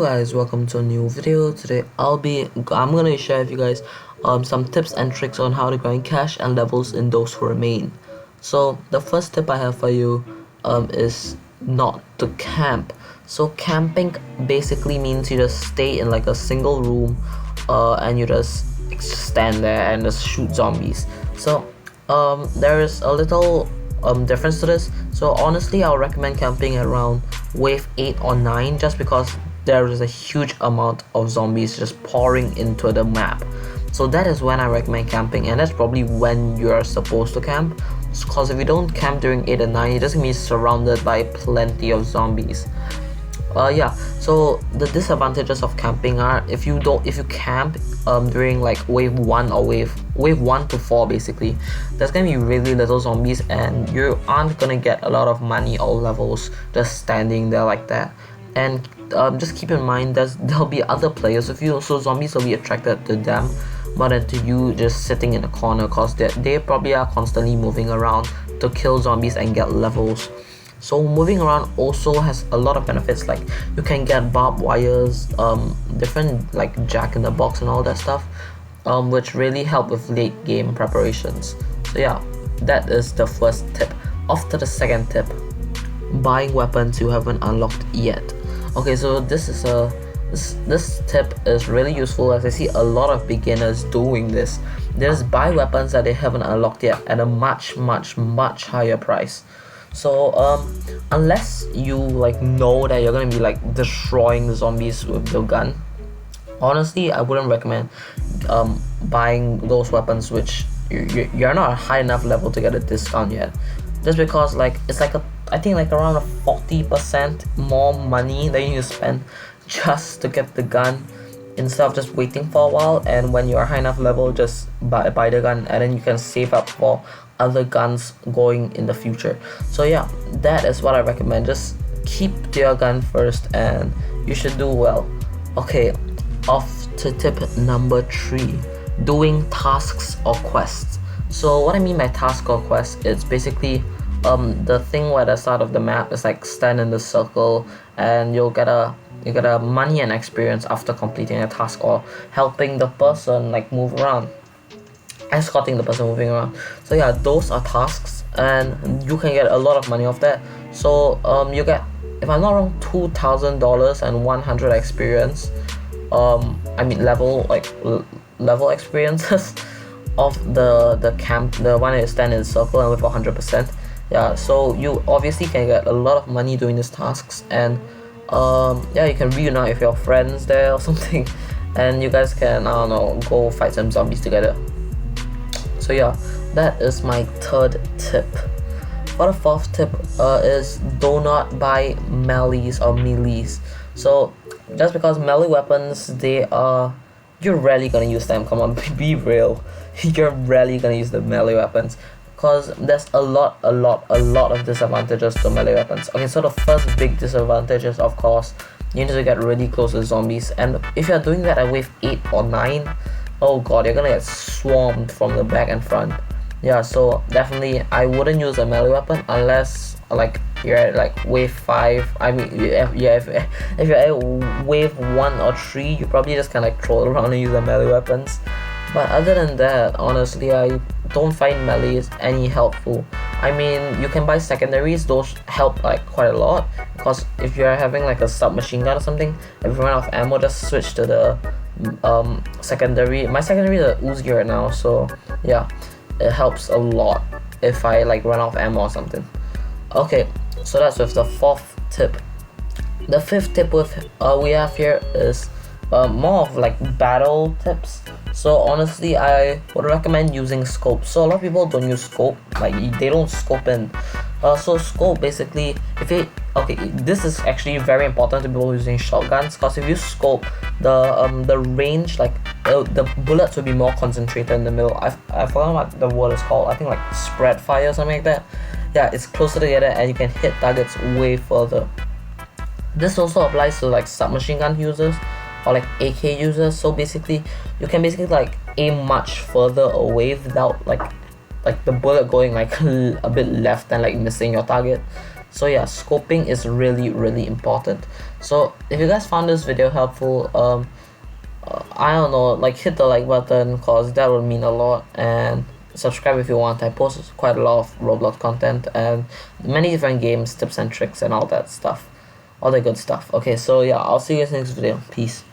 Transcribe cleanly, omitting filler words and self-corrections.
guys, welcome to a new video. Today I'm gonna share with you guys some tips and tricks on how to grind cash and levels in Thosewhoremain. So the first tip I have for you is not to camp. So camping basically means you just stay in like a single room and you just stand there and just shoot zombies. So there is a little difference to this. So honestly, I'll recommend camping around wave 8 or 9 just because there is a huge amount of zombies just pouring into the map. So that is when I recommend camping, and that's probably when you're supposed to camp, because if you don't camp during 8 and 9, you're just gonna be surrounded by plenty of zombies. So the disadvantages of camping are if you camp during like wave 1 or wave 1 to 4, basically there's gonna be really little zombies and you aren't gonna get a lot of money or levels just standing there like that. And just keep in mind there'll be other players with you, so zombies will be attracted to them more than to you just sitting in a corner, cause they probably are constantly moving around to kill zombies and get levels. So moving around also has a lot of benefits, like you can get barbed wires, different like jack-in-the-box and all that stuff, which really help with late game preparations. So yeah, that is the first tip. Off to the second tip: buying weapons you haven't unlocked yet. Okay, so this tip is really useful as I see a lot of beginners doing this. They just buy weapons that they haven't unlocked yet at a much higher price. So unless you like know that you're gonna be like destroying the zombies with your gun, honestly I wouldn't recommend buying those weapons which you're not a high enough level to get a discount yet, just because like it's like I think like around a 40% more money that you need to spend just to get the gun, instead of just waiting for a while, and when you're high enough level just buy the gun, and then you can save up for other guns going in the future. So yeah, that is what I recommend. Just keep to your gun first and you should do well. Okay, off to tip number 3: doing tasks or quests. So what I mean by task or quest, it's basically the thing where at the start of the map is like stand in the circle and you get a money and experience after completing a task, or helping the person like move around, escorting the person moving around. So yeah, those are tasks and you can get a lot of money off that. So you get, if I'm not wrong, $2,000 and 100 experience, level experiences of the one that stand in the circle and with 100%. Yeah, so you obviously can get a lot of money doing these tasks, and yeah, you can reunite with your friends there or something, and you guys can, I don't know, go fight some zombies together. So yeah, that is my third tip. For the fourth tip is do not buy melees or melees. So just because melee weapons, you're rarely gonna use them. Come on, be real. You're rarely gonna use the melee weapons, because there's a lot of disadvantages to melee weapons. Okay, so the first big disadvantage is, of course, you need to get really close to zombies, and if you're doing that at wave 8 or 9, oh god, you're gonna get swarmed from the back and front. Yeah, so definitely I wouldn't use a melee weapon unless like you're at like wave 5. I mean, if you're at wave 1 or 3, you probably just kind of like troll around and use the melee weapons. But other than that, honestly, I don't find melees any helpful. I mean, you can buy secondaries, those help like quite a lot, because if you're having like a submachine gun or something, if you run out of ammo, just switch to the secondary. My secondary is a Uzi right now, so yeah, it helps a lot if I like run out of ammo or something. Okay, so that's with the fourth tip. The fifth tip we have here is more of like battle tips. So honestly, I would recommend using scope. So a lot of people don't use scope, like they don't scope in. So scope basically, this is actually very important to people using shotguns, because if you scope, the range, like the bullets will be more concentrated in the middle. I forgot what the word is called. I think like spread fire or something like that. Yeah, it's closer together and you can hit targets way further. This also applies to like submachine gun users or like AK users. So basically, you can like aim much further away without like the bullet going like a bit left and like missing your target. So yeah, scoping is really important. So if you guys found this video helpful, I don't know, like hit the like button, cause that would mean a lot, and subscribe if you want. I post quite a lot of Roblox content and many different games, tips and tricks and all that stuff, all the good stuff. Okay, so yeah, I'll see you guys next video. Peace.